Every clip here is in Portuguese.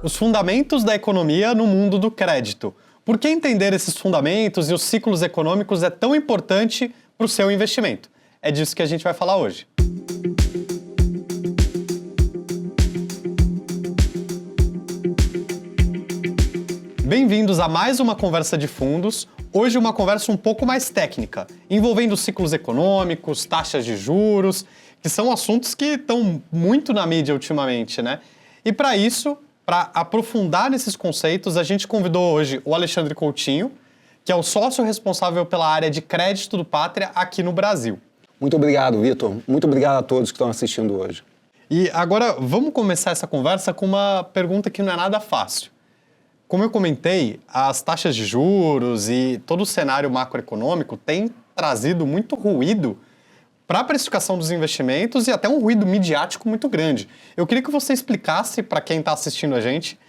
Os fundamentos da economia no mundo do crédito. Por que entender esses fundamentos e os ciclos econômicos é tão importante para o seu investimento? É disso que a gente vai falar hoje. Bem-vindos a mais uma conversa de fundos. Hoje uma conversa um pouco mais técnica, envolvendo ciclos econômicos, taxas de juros, que são assuntos que estão muito na mídia ultimamente, né? E para isso, para aprofundar nesses conceitos, a gente convidou hoje o Alexandre Coutinho, que é o sócio responsável pela área de crédito do Pátria aqui no Brasil. Muito obrigado, Vitor. Muito obrigado a todos que estão assistindo hoje. E agora vamos começar essa conversa com uma pergunta que não é nada fácil. Como eu comentei, as taxas de juros e todo o cenário macroeconômico tem trazido muito ruído para a precificação dos investimentos e até um ruído midiático muito grande. Eu queria que você explicasse para quem está assistindo a gente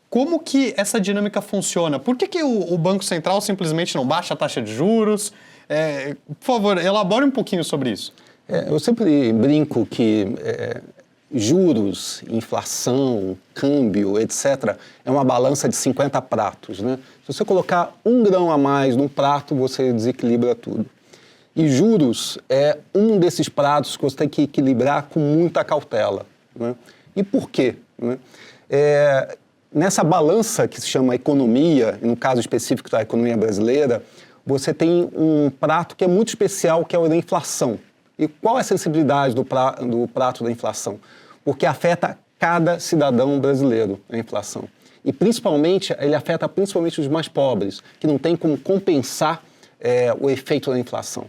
como que essa dinâmica funciona. Por que o Banco Central simplesmente não baixa a taxa de juros? Por favor, elabore um pouquinho sobre isso. Eu sempre brinco que juros, inflação, câmbio, etc., é uma balança de 50 pratos, né? Se você colocar 1 grão a mais num prato, você desequilibra tudo. E juros é um desses pratos que você tem que equilibrar com muita cautela, né? E por quê, né? Nessa balança que se chama economia, e no caso específico da economia brasileira, você tem um prato que é muito especial, que é o da inflação. E qual é a sensibilidade do prato da inflação? Porque afeta cada cidadão brasileiro, a inflação. E principalmente, ele afeta principalmente os mais pobres, que não tem como compensar o efeito da inflação.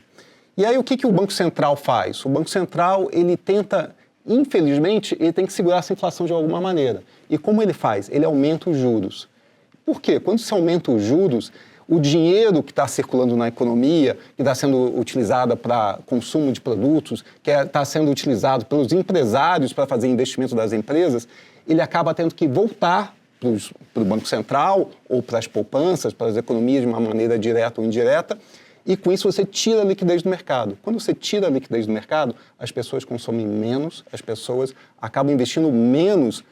E aí o que o Banco Central faz? O Banco Central, ele tenta, infelizmente, ele tem que segurar essa inflação de alguma maneira. E como ele faz? Ele aumenta os juros. Por quê? Quando se aumenta os juros, o dinheiro que está circulando na economia, que está sendo utilizado para consumo de produtos, que está sendo utilizado pelos empresários para fazer investimento das empresas, ele acaba tendo que voltar para o Banco Central ou para as poupanças, para as economias de uma maneira direta ou indireta, e com isso você tira a liquidez do mercado. Quando você tira a liquidez do mercado, as pessoas consomem menos, as pessoas acabam investindo menos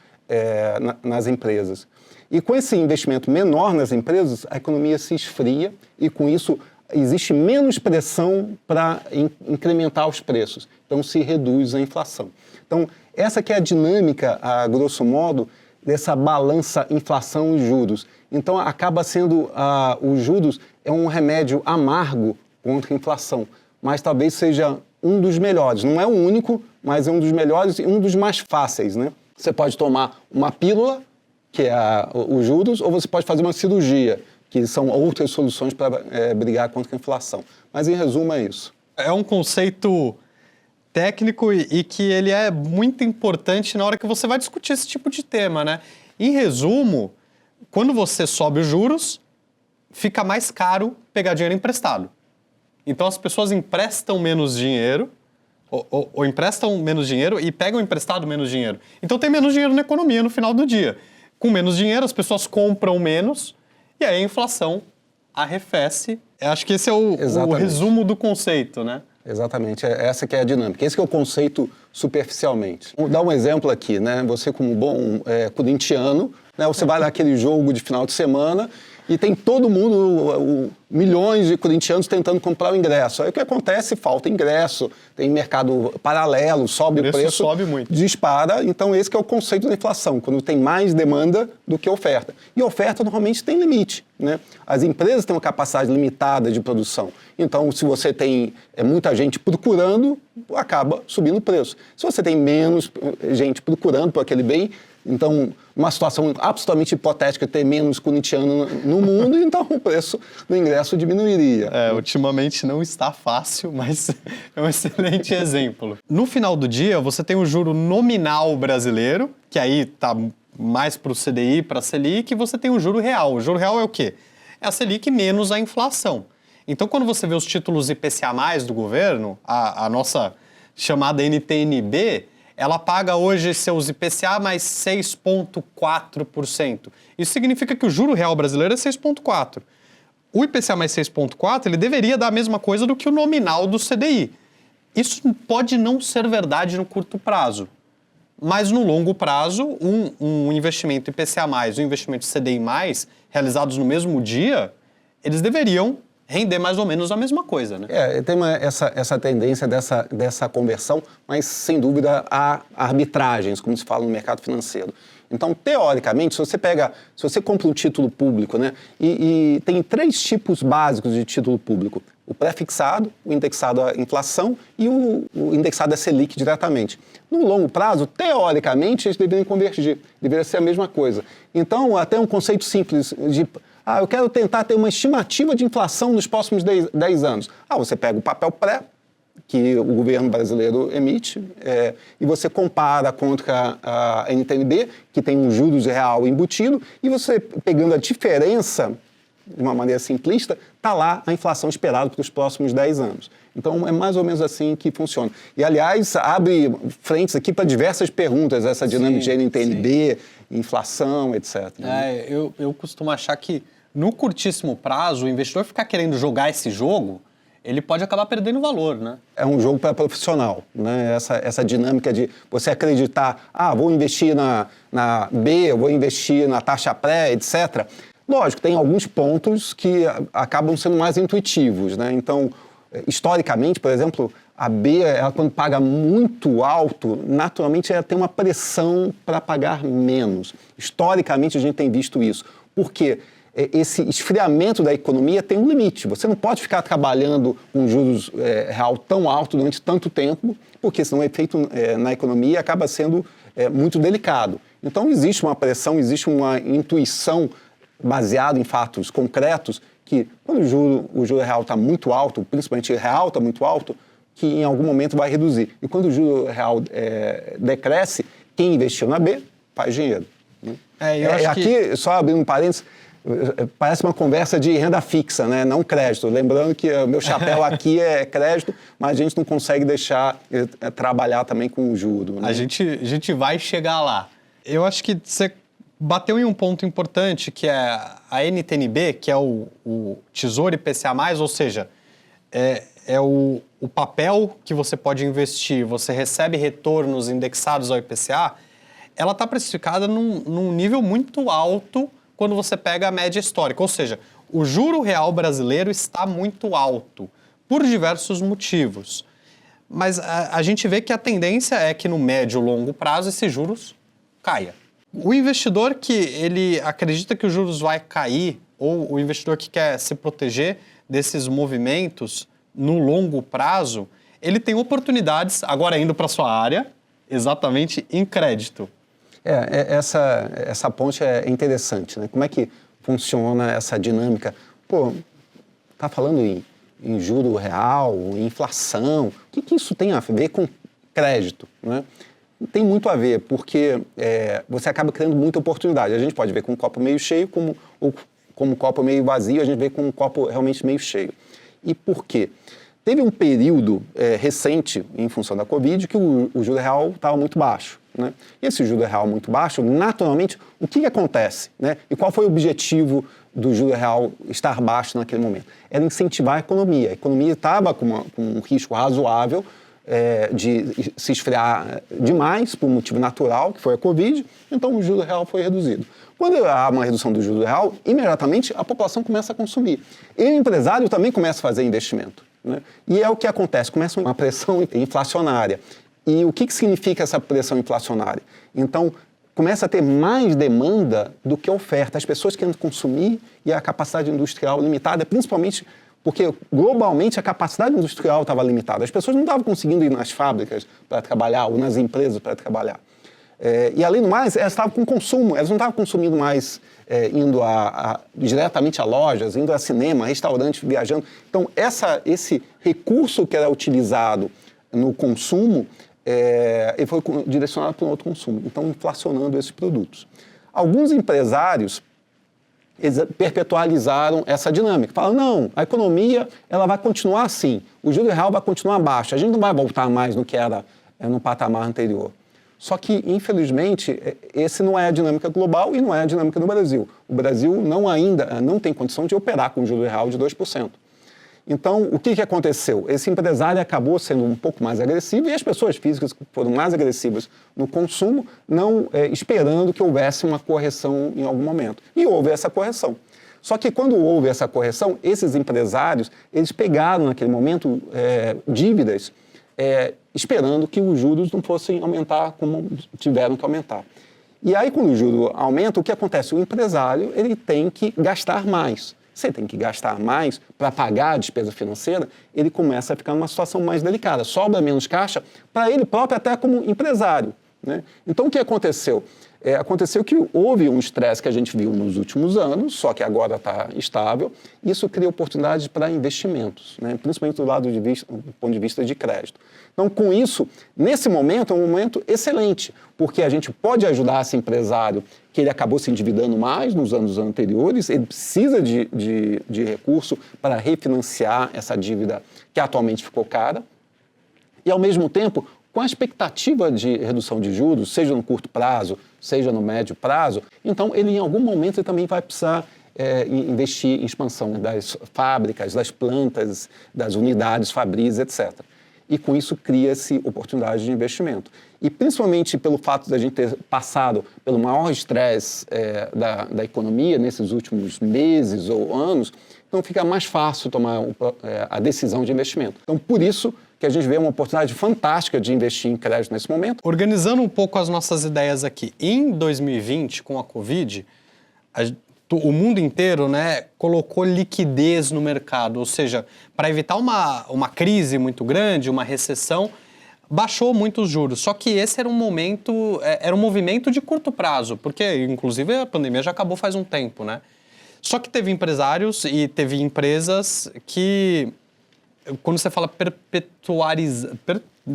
nas empresas. E com esse investimento menor nas empresas, a economia se esfria e com isso existe menos pressão para incrementar os preços. Então se reduz a inflação. Então essa que é a dinâmica, a grosso modo, dessa balança inflação e juros. Então acaba sendo, os juros é um remédio amargo contra a inflação, mas talvez seja um dos melhores. Não é o único, mas é um dos melhores e um dos mais fáceis, né? Você pode tomar uma pílula, que é os juros, ou você pode fazer uma cirurgia, que são outras soluções para brigar contra a inflação. Mas, em resumo, é isso. É um conceito técnico e que ele é muito importante na hora que você vai discutir esse tipo de tema, né? Em resumo, quando você sobe os juros, fica mais caro pegar dinheiro emprestado. Então, as pessoas emprestam menos dinheiro, ou emprestam menos dinheiro e pegam emprestado menos dinheiro. Então, tem menos dinheiro na economia no final do dia. Com menos dinheiro, as pessoas compram menos e aí a inflação arrefece. Eu acho que esse é o resumo do conceito, né? Exatamente, essa que é a dinâmica. Esse que é o conceito superficialmente. Vou dar um exemplo aqui, né? Você como bom corintiano, né? Você vai naquele jogo de final de semana e tem todo mundo, milhões de corintianos tentando comprar o ingresso. Aí o que acontece? Falta ingresso, tem mercado paralelo, sobe o preço, sobe muito. Dispara. Então esse que é o conceito da inflação, quando tem mais demanda do que oferta. E oferta normalmente tem limite, né? As empresas têm uma capacidade limitada de produção. Então se você tem muita gente procurando, acaba subindo o preço. Se você tem menos gente procurando por aquele bem, então, uma situação absolutamente hipotética, ter menos corintiano no mundo, então o preço do ingresso diminuiria. Ultimamente não está fácil, mas é um excelente exemplo. No final do dia, você tem o juro nominal brasileiro, que aí está mais para o CDI, para a Selic, e você tem o juro real. O juro real é o quê? É a Selic menos a inflação. Então, quando você vê os títulos IPCA+, do governo, a nossa chamada NTN-B, ela paga hoje seus IPCA mais 6,4%. Isso significa que o juro real brasileiro é 6,4%. O IPCA mais 6,4%, ele deveria dar a mesma coisa do que o nominal do CDI. Isso pode não ser verdade no curto prazo. mas no longo prazo, um investimento IPCA+, um investimento CDI+, realizados no mesmo dia, eles deveriam render mais ou menos a mesma coisa, né? Tem essa tendência dessa conversão, mas sem dúvida há arbitragens, como se fala no mercado financeiro. Então, teoricamente, se você compra um título público, né, e tem 3 tipos básicos de título público: o pré-fixado, o indexado à inflação e o indexado à Selic diretamente. No longo prazo, teoricamente, eles deveriam convergir, deveria ser a mesma coisa. Então, até um conceito simples de eu quero tentar ter uma estimativa de inflação nos próximos 10 anos. Você pega o papel pré, que o governo brasileiro emite, e você compara contra a NTNB, que tem um juros real embutido, e você, pegando a diferença, de uma maneira simplista, está lá a inflação esperada para os próximos 10 anos. Então, é mais ou menos assim que funciona. E, aliás, abre frentes aqui para diversas perguntas, essa dinâmica de NTNB, inflação, etc. Eu costumo achar que, no curtíssimo prazo, o investidor ficar querendo jogar esse jogo, ele pode acabar perdendo valor, né? É um jogo para profissional, né? Essa dinâmica de você acreditar, vou investir na B, eu vou investir na taxa pré, etc. Lógico, tem alguns pontos que acabam sendo mais intuitivos, né? Então, historicamente, por exemplo, a B, ela, quando paga muito alto, naturalmente ela tem uma pressão para pagar menos. Historicamente, a gente tem visto isso. Por quê? Esse esfriamento da economia tem um limite. Você não pode ficar trabalhando com juros real tão alto durante tanto tempo, porque senão o efeito na economia acaba sendo muito delicado. Então, existe uma pressão, existe uma intuição baseada em fatos concretos que, quando o juro real está muito alto, principalmente o real está muito alto, que em algum momento vai reduzir. E quando o juro real decresce, quem investiu na B faz dinheiro. Né? Aqui, só abrindo um parênteses, parece uma conversa de renda fixa, né? Não crédito. Lembrando que o meu chapéu aqui é crédito, mas a gente não consegue deixar trabalhar também com o juro. Né? A gente vai chegar lá. Eu acho que você bateu em um ponto importante, que é a NTNB, que é o Tesouro IPCA+, ou seja, é o papel que você pode investir, você recebe retornos indexados ao IPCA, ela está precificada num nível muito alto quando você pega a média histórica. Ou seja, o juro real brasileiro está muito alto, por diversos motivos. Mas a gente vê que a tendência é que no médio e longo prazo esses juros caia. O investidor que ele acredita que os juros vai cair, ou o investidor que quer se proteger desses movimentos no longo prazo, ele tem oportunidades, agora indo para a sua área, exatamente em crédito. Essa ponte é interessante, né? Como é que funciona essa dinâmica? Tá falando em juro real, em inflação, o que isso tem a ver com crédito, né? Tem muito a ver, porque você acaba criando muita oportunidade. A gente pode ver com um copo meio cheio, ou como um copo meio vazio, a gente vê com um copo realmente meio cheio. E por quê? Teve um período recente, em função da Covid, que o juro real estava muito baixo. Né? E esse juro real muito baixo, naturalmente, o que acontece? Né? E qual foi o objetivo do juro real estar baixo naquele momento? Era incentivar a economia. A economia estava com um risco razoável de se esfriar demais, por um motivo natural, que foi a Covid, então o juro real foi reduzido. Quando há uma redução do juro real, imediatamente a população começa a consumir. E o empresário também começa a fazer investimento. Né? E é o que acontece, começa uma pressão inflacionária. E o que significa essa pressão inflacionária? Então, começa a ter mais demanda do que oferta. As pessoas querem consumir e a capacidade industrial limitada, principalmente porque globalmente a capacidade industrial estava limitada. As pessoas não estavam conseguindo ir nas fábricas para trabalhar ou nas empresas para trabalhar. E, além do mais, elas estavam com consumo, elas não estavam consumindo mais indo diretamente a lojas, indo a cinema, restaurante, viajando. Então, esse recurso que era utilizado no consumo, ele foi direcionado para um outro consumo, então inflacionando esses produtos. Alguns empresários eles perpetualizaram essa dinâmica, falam, não, a economia ela vai continuar assim, o juro real vai continuar baixo, a gente não vai voltar mais no que era no patamar anterior. Só que, infelizmente, esse não é a dinâmica global e não é a dinâmica do Brasil. O Brasil ainda não tem condição de operar com o juro real de 2%. Então, o que aconteceu? Esse empresário acabou sendo um pouco mais agressivo e as pessoas físicas foram mais agressivas no consumo, não esperando que houvesse uma correção em algum momento. E houve essa correção. Só que quando houve essa correção, esses empresários, eles pegaram naquele momento dívidas, esperando que os juros não fossem aumentar como tiveram que aumentar. E aí, quando o juro aumenta, o que acontece? O empresário ele tem que gastar mais. Se ele tem que gastar mais para pagar a despesa financeira, ele começa a ficar numa situação mais delicada. Sobra menos caixa para ele próprio, até como empresário, né? Então, o que aconteceu? Aconteceu que houve um estresse que a gente viu nos últimos anos, só que agora está estável. Isso cria oportunidades para investimentos, né? Principalmente do ponto de vista de crédito. Então, com isso, nesse momento, é um momento excelente, porque a gente pode ajudar esse empresário que ele acabou se endividando mais nos anos anteriores, ele precisa de recurso para refinanciar essa dívida que atualmente ficou cara, e, ao mesmo tempo, com a expectativa de redução de juros, seja no curto prazo, seja no médio prazo, então ele em algum momento ele também vai precisar investir em expansão das fábricas, das plantas, das unidades fabris, etc. E com isso cria-se oportunidade de investimento. E principalmente pelo fato de a gente ter passado pelo maior estresse da economia nesses últimos meses ou anos, então fica mais fácil tomar a decisão de investimento. Então, por isso que a gente vê uma oportunidade fantástica de investir em crédito nesse momento. Organizando um pouco as nossas ideias aqui, em 2020, com a Covid, o mundo inteiro, né, colocou liquidez no mercado, ou seja, para evitar uma crise muito grande, uma recessão, baixou muito os juros. Só que esse era um movimento de curto prazo, porque inclusive a pandemia já acabou faz um tempo, né? Só que teve empresários e teve empresas que, quando você fala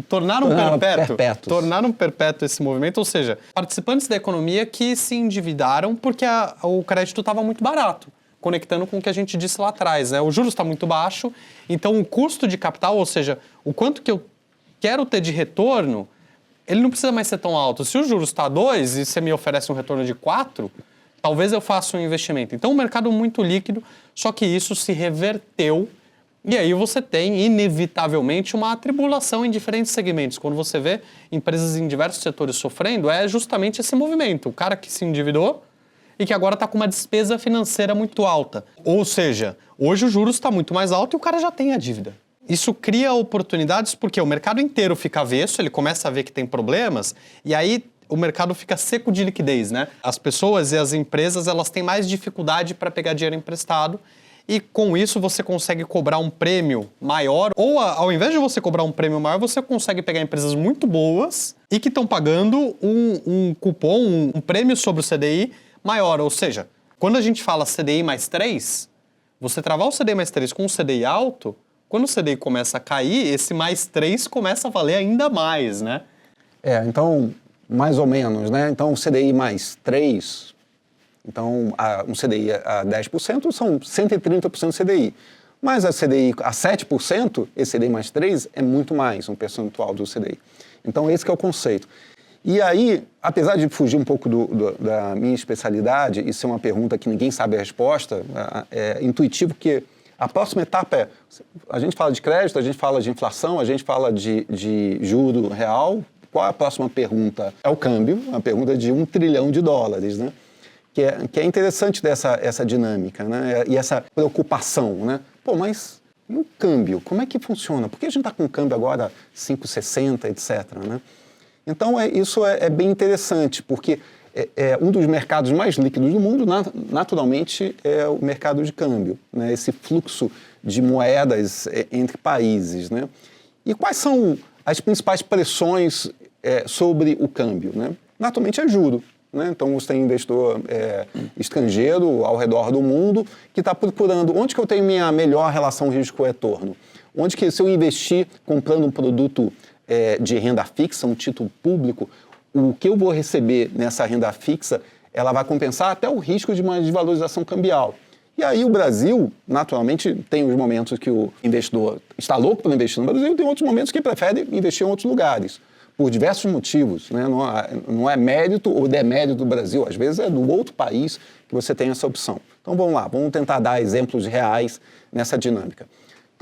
tornaram perpétuo esse movimento, ou seja, participantes da economia que se endividaram porque o crédito estava muito barato, conectando com o que a gente disse lá atrás, né? O juros está muito baixo, então o custo de capital, ou seja, o quanto que eu quero ter de retorno, ele não precisa mais ser tão alto. Se o juros está 2 e você me oferece um retorno de 4, talvez eu faça um investimento. Então, um mercado muito líquido, só que isso se reverteu. E aí você tem, inevitavelmente, uma atribulação em diferentes segmentos. Quando você vê empresas em diversos setores sofrendo, é justamente esse movimento. O cara que se endividou e que agora está com uma despesa financeira muito alta. Ou seja, hoje o juros está muito mais alto e o cara já tem a dívida. Isso cria oportunidades porque o mercado inteiro fica avesso, ele começa a ver que tem problemas, e aí o mercado fica seco de liquidez, né? As pessoas e as empresas, elas têm mais dificuldade para pegar dinheiro emprestado, e com isso você consegue cobrar um prêmio maior, ou ao invés de você cobrar um prêmio maior, você consegue pegar empresas muito boas e que estão pagando um cupom, um prêmio sobre o CDI maior. Ou seja, quando a gente fala CDI mais 3, você travar o CDI mais 3 com um CDI alto, quando o CDI começa a cair, esse mais 3 começa a valer ainda mais, né? Então, mais ou menos, né? Então, o CDI mais 3, então, um CDI a 10% são 130% do CDI. Mas a CDI a 7%, esse CDI mais 3 é muito mais, um percentual do CDI. Então, esse que é o conceito. E aí, apesar de fugir um pouco da minha especialidade e ser uma pergunta que ninguém sabe a resposta, é intuitivo que a próxima etapa a gente fala de crédito, a gente fala de inflação, a gente fala de juro real. Qual é a próxima pergunta? É o câmbio, a pergunta de $1 trilhão, né? Que é interessante essa dinâmica, né? E essa preocupação, né? Pô, mas e o câmbio? Como é que funciona? Por que a gente está com o câmbio agora 5,60, etc., né? Então, isso é bem interessante, porque um dos mercados mais líquidos do mundo, naturalmente, é o mercado de câmbio, né? Esse fluxo de moedas entre países, né? E quais são as principais pressões sobre o câmbio, né? Naturalmente é juro, né? Então você tem investidor estrangeiro ao redor do mundo que está procurando onde que eu tenho minha melhor relação risco-retorno, onde que se eu investir comprando um produto de renda fixa, um título público, o que eu vou receber nessa renda fixa, ela vai compensar até o risco de uma desvalorização cambial. E aí o Brasil, naturalmente, tem os momentos que o investidor está louco para investir no Brasil, e tem outros momentos que prefere investir em outros lugares, por diversos motivos, né? Não é mérito ou demérito do Brasil, às vezes é do outro país que você tem essa opção. Então vamos lá, vamos tentar dar exemplos reais nessa dinâmica.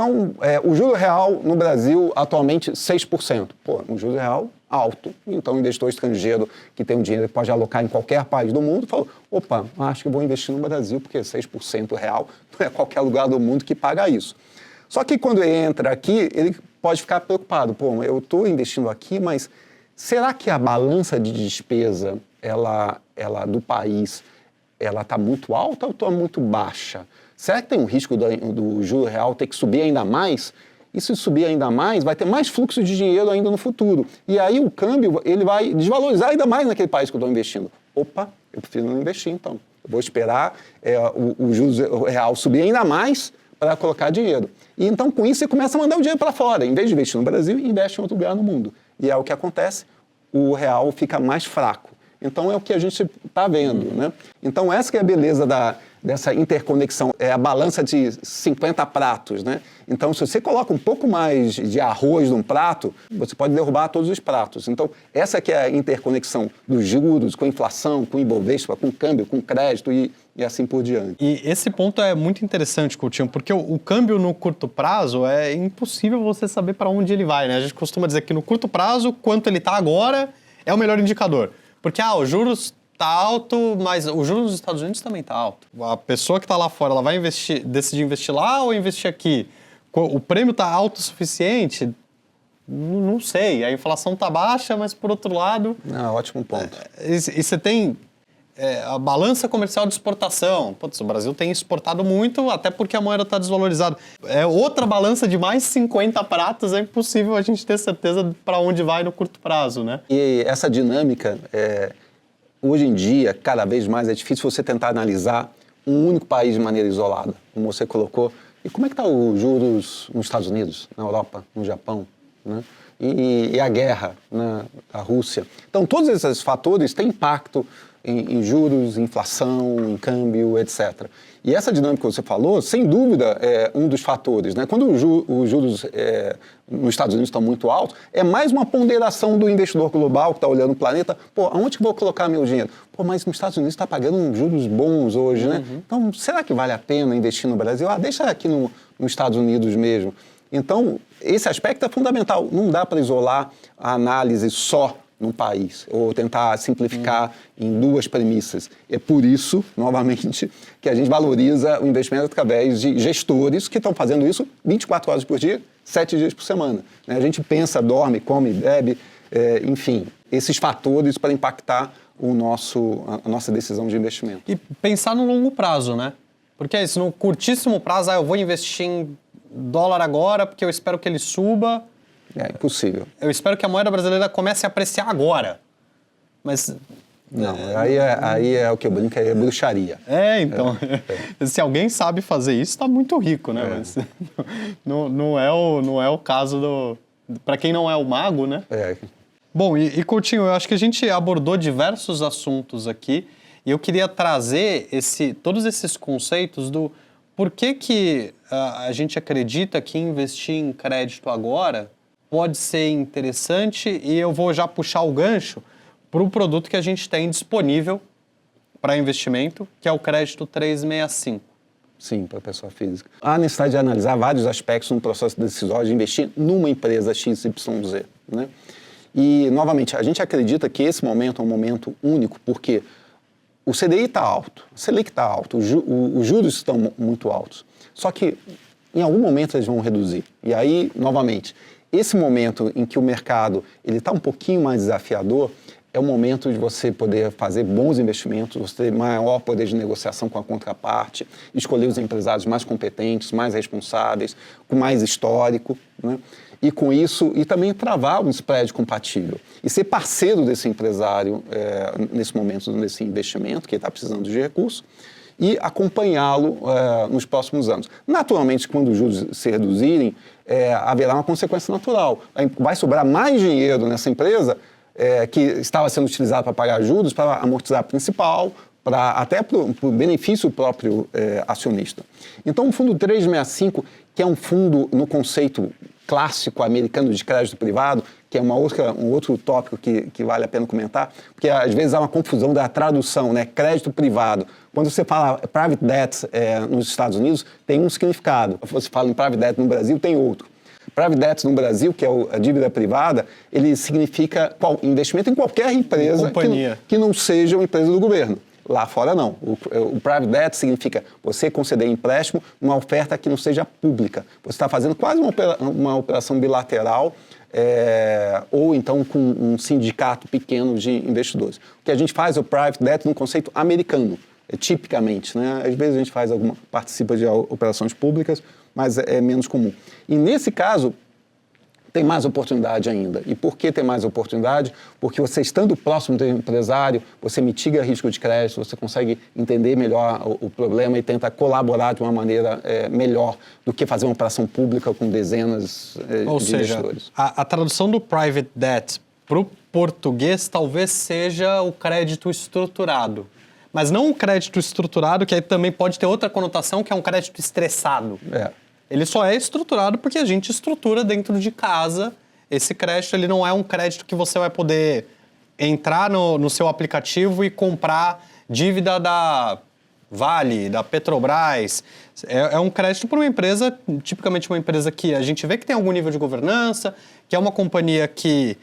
Então, o juro real no Brasil, atualmente, 6%. Pô, um juro real alto. Então, o investidor estrangeiro que tem um dinheiro que pode alocar em qualquer país do mundo, falou, opa, acho que vou investir no Brasil, porque 6% real não é qualquer lugar do mundo que paga isso. Só que quando ele entra aqui, ele pode ficar preocupado. Pô, eu estou investindo aqui, mas será que a balança de despesa ela do país ela está muito alta ou está muito baixa? Será que tem um risco do juro real ter que subir ainda mais? E se subir ainda mais, vai ter mais fluxo de dinheiro ainda no futuro. E aí o câmbio ele vai desvalorizar ainda mais naquele país que eu estou investindo. Opa, eu prefiro não investir então. Eu vou esperar o juro real subir ainda mais para colocar dinheiro. E então com isso você começa a mandar o dinheiro para fora. Em vez de investir no Brasil, investe em outro lugar no mundo. E é o que acontece, o real fica mais fraco. Então é o que a gente está vendo, né? Então essa que é a beleza dessa interconexão, é a balança de 50 pratos, né? Então se você coloca um pouco mais de arroz num prato, você pode derrubar todos os pratos. Então essa que é a interconexão dos juros, com a inflação, com o Ibovespa, com o câmbio, com o crédito e assim por diante. E esse ponto é muito interessante, Coutinho, porque o câmbio no curto prazo é impossível você saber para onde ele vai, né? A gente costuma dizer que no curto prazo, quanto ele está agora é o melhor indicador. Porque, os juros tá alto, mas o juros dos Estados Unidos também tá alto. A pessoa que está lá fora, ela vai decidir investir lá ou investir aqui? O prêmio tá alto o suficiente? Não sei. A inflação tá baixa, mas por outro lado... Ótimo ponto. E você tem a balança comercial de exportação. Putz, o Brasil tem exportado muito, até porque a moeda está desvalorizada. É outra balança de mais 50 pratos, é impossível a gente ter certeza para onde vai no curto prazo, né? E essa dinâmica, hoje em dia, cada vez mais é difícil você tentar analisar um único país de maneira isolada, como você colocou. E como é que está os juros nos Estados Unidos, na Europa, no Japão, né? E a guerra na Rússia. Então, todos esses fatores têm impacto em juros, inflação, em câmbio, etc. E essa dinâmica que você falou, sem dúvida, é um dos fatores, né? Quando os juros nos Estados Unidos estão muito altos, é mais uma ponderação do investidor global que está olhando o planeta. Pô, aonde que eu vou colocar meu dinheiro? Pô, mas nos Estados Unidos está pagando juros bons hoje, né? Então, será que vale a pena investir no Brasil? Deixa aqui nos Estados Unidos mesmo. Então, esse aspecto é fundamental. Não dá para isolar a análise só num país, ou tentar simplificar em duas premissas. É por isso, novamente, que a gente valoriza o investimento através de gestores que estão fazendo isso 24 horas por dia, 7 dias por semana. A gente pensa, dorme, come, bebe, enfim, esses fatores para impactar a nossa decisão de investimento. E pensar no longo prazo, né? Porque é isso, no curtíssimo prazo, eu vou investir em dólar agora porque eu espero que ele suba. É impossível. Eu espero que a moeda brasileira comece a apreciar agora. Mas... Não, aí é o que eu brinco, é bruxaria. Então. Se alguém sabe fazer isso, está muito rico, né? Mas não é o caso para quem não é o mago, né? Bom, e Coutinho, eu acho que a gente abordou diversos assuntos aqui e eu queria trazer todos esses conceitos do por que a gente acredita que investir em crédito agora pode ser interessante, e eu vou já puxar o gancho para o produto que a gente tem disponível para investimento, que é o crédito 365. Sim, para a pessoa física. Há necessidade de analisar vários aspectos no processo decisório de investir numa empresa XYZ, né? E, novamente, a gente acredita que esse momento é um momento único, porque o CDI está alto, o Selic está alto, os juros estão muito altos. Só que, em algum momento, eles vão reduzir. E aí, novamente, esse momento em que o mercado está um pouquinho mais desafiador é o momento de você poder fazer bons investimentos, você ter maior poder de negociação com a contraparte, escolher os empresários mais competentes, mais responsáveis, com mais histórico, né? E com isso, e também travar um spread compatível. E ser parceiro desse empresário nesse momento, nesse investimento, que ele está precisando de recursos, e acompanhá-lo nos próximos anos. Naturalmente, quando os juros se reduzirem, haverá uma consequência natural. Vai sobrar mais dinheiro nessa empresa que estava sendo utilizado para pagar juros, para amortizar principal, até para o benefício próprio acionista. Então, o fundo 365, que é um fundo no conceito clássico americano de crédito privado, que é um outro tópico que vale a pena comentar, porque às vezes há uma confusão da tradução, né? Crédito privado. Quando você fala private debt nos Estados Unidos, tem um significado. Quando você fala em private debt no Brasil, tem outro. Private debt no Brasil, que é a dívida privada, ele significa investimento em qualquer empresa que não seja uma empresa do governo. Lá fora, não. O private debt significa você conceder empréstimo numa oferta que não seja pública. Você está fazendo quase uma operação bilateral ou então com um sindicato pequeno de investidores. O que a gente faz é o private debt num conceito americano, tipicamente, né? Às vezes a gente participa de operações públicas, mas é menos comum. E nesse caso, tem mais oportunidade ainda. E por que tem mais oportunidade? Porque você estando próximo do empresário, você mitiga risco de crédito, você consegue entender melhor o problema e tenta colaborar de uma maneira melhor do que fazer uma operação pública com dezenas de investidores. A tradução do private debt para o português talvez seja o crédito estruturado. Mas não um crédito estruturado, que aí também pode ter outra conotação, que é um crédito estressado. Ele só é estruturado porque a gente estrutura dentro de casa esse crédito. Ele não é um crédito que você vai poder entrar no seu aplicativo e comprar dívida da Vale, da Petrobras. É um crédito para uma empresa, tipicamente uma empresa que a gente vê que tem algum nível de governança, que é uma companhia que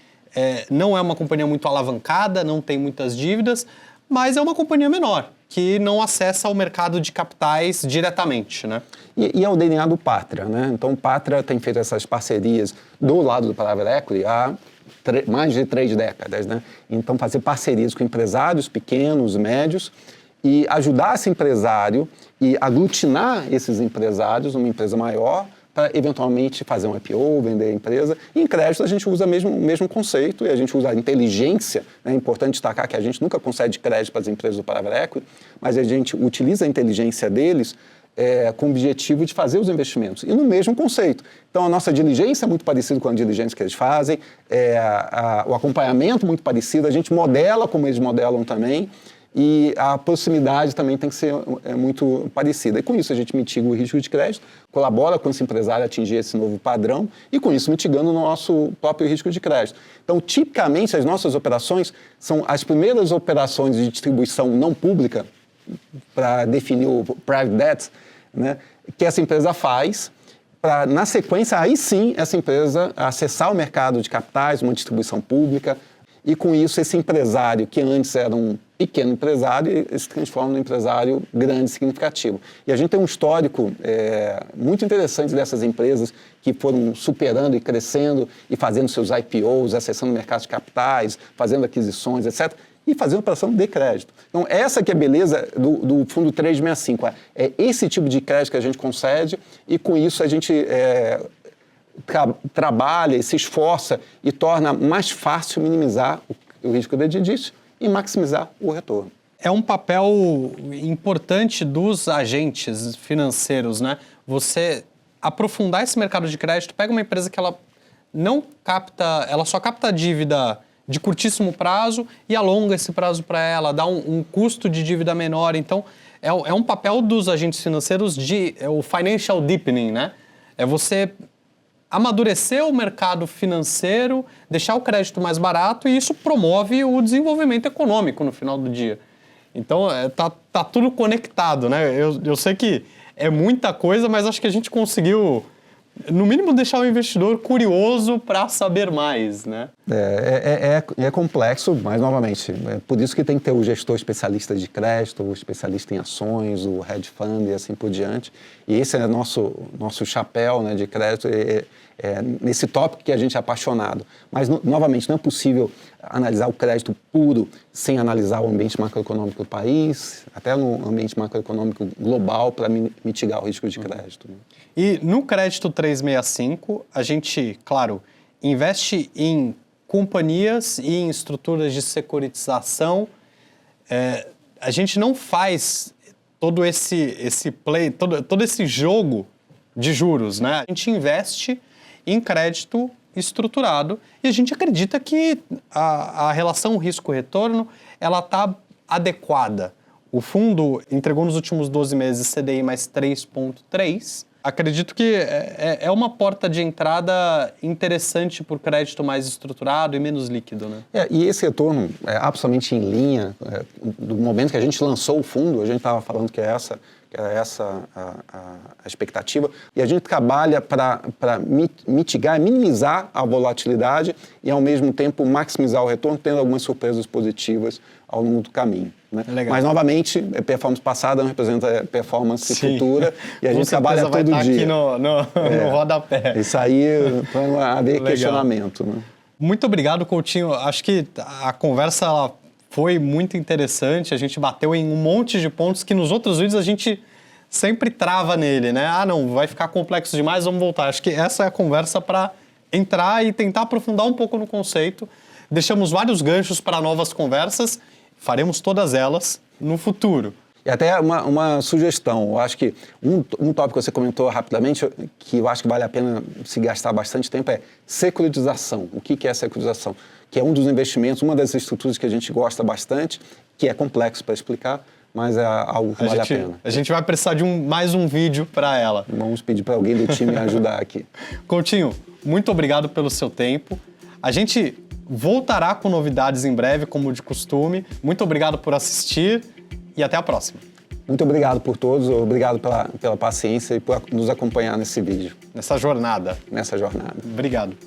não é uma companhia muito alavancada, não tem muitas dívidas, mas é uma companhia menor, que não acessa o mercado de capitais diretamente, né? E é o DNA do Patria, né? Então, o Patria tem feito essas parcerias do lado do private equity há mais de 3 décadas, né? Então, fazer parcerias com empresários pequenos, médios, e ajudar esse empresário e aglutinar esses empresários numa empresa maior para, eventualmente, fazer um IPO, vender a empresa. E em crédito a gente usa o mesmo conceito e a gente usa a inteligência. É importante destacar que a gente nunca concede crédito para as empresas do private equity, mas a gente utiliza a inteligência deles com o objetivo de fazer os investimentos. E no mesmo conceito. Então, a nossa diligência é muito parecida com a diligência que eles fazem, o acompanhamento muito parecido, a gente modela como eles modelam também, e a proximidade também tem que ser muito parecida. E com isso a gente mitiga o risco de crédito, colabora com esse empresário a atingir esse novo padrão e com isso mitigando o nosso próprio risco de crédito. Então, tipicamente, as nossas operações são as primeiras operações de distribuição não pública para definir o private debt, né, que essa empresa faz para, na sequência, aí sim, essa empresa acessar o mercado de capitais, uma distribuição pública, e com isso esse empresário, que antes era um pequeno empresário, se transforma num empresário grande, significativo. E a gente tem um histórico muito interessante dessas empresas que foram superando e crescendo e fazendo seus IPOs, acessando o mercado de capitais, fazendo aquisições, etc., e fazendo operação de crédito. Então, essa que é a beleza do Fundo 365. É esse tipo de crédito que a gente concede e, com isso, a gente trabalha e se esforça e torna mais fácil minimizar o risco credício e maximizar o retorno. É um papel importante dos agentes financeiros, né? Você aprofundar esse mercado de crédito, pega uma empresa que ela só capta dívida de curtíssimo prazo e alonga esse prazo para ela, dá um custo de dívida menor. Então, é um papel dos agentes financeiros o financial deepening, né? É você amadurecer o mercado financeiro, deixar o crédito mais barato e isso promove o desenvolvimento econômico no final do dia. Então, tá tudo conectado, né? Eu sei que é muita coisa, mas acho que a gente conseguiu, no mínimo, deixar o investidor curioso para saber mais, né? É complexo, mas, novamente, é por isso que tem que ter o gestor especialista de crédito, o especialista em ações, o hedge fund e assim por diante. E esse é nosso chapéu, né, de crédito, nesse tópico que a gente é apaixonado. Mas, novamente, não é possível analisar o crédito puro sem analisar o ambiente macroeconômico do país, até no ambiente macroeconômico global, para mitigar o risco de crédito. Né? E no crédito 365, a gente, claro, investe em companhias e em estruturas de securitização. A gente não faz todo esse play, todo esse jogo de juros, né? A gente investe em crédito estruturado e a gente acredita que a relação risco-retorno ela está adequada. O fundo entregou nos últimos 12 meses CDI mais 3,3, Acredito que é uma porta de entrada interessante para o crédito mais estruturado e menos líquido, né? E esse retorno é absolutamente em linha. Do momento que a gente lançou o fundo, a gente estava falando que era essa a expectativa, e a gente trabalha para mitigar, minimizar a volatilidade e, ao mesmo tempo, maximizar o retorno, tendo algumas surpresas positivas ao longo do caminho. Né? Mas, novamente, performance passada não representa performance futura, e a gente trabalha todo dia. Aqui no rodapé. Isso aí, para haver questionamento. Né? Muito obrigado, Coutinho. Acho que a conversa ela foi muito interessante, a gente bateu em um monte de pontos que nos outros vídeos a gente sempre trava nele, né? Ah, não, vai ficar complexo demais, vamos voltar. Acho que essa é a conversa para entrar e tentar aprofundar um pouco no conceito. Deixamos vários ganchos para novas conversas, faremos todas elas no futuro. E até uma sugestão, eu acho que um tópico que você comentou rapidamente, que eu acho que vale a pena se gastar bastante tempo, é securitização. O que é securitização? Que é um dos investimentos, uma das estruturas que a gente gosta bastante, que é complexo para explicar, mas é algo que vale a pena. A gente vai precisar de mais um vídeo para ela. Vamos pedir para alguém do time ajudar aqui. Coutinho, muito obrigado pelo seu tempo. A gente voltará com novidades em breve, como de costume. Muito obrigado por assistir e até a próxima. Muito obrigado por todos, obrigado pela paciência e por nos acompanhar nesse vídeo. Nessa jornada. Nessa jornada. Obrigado.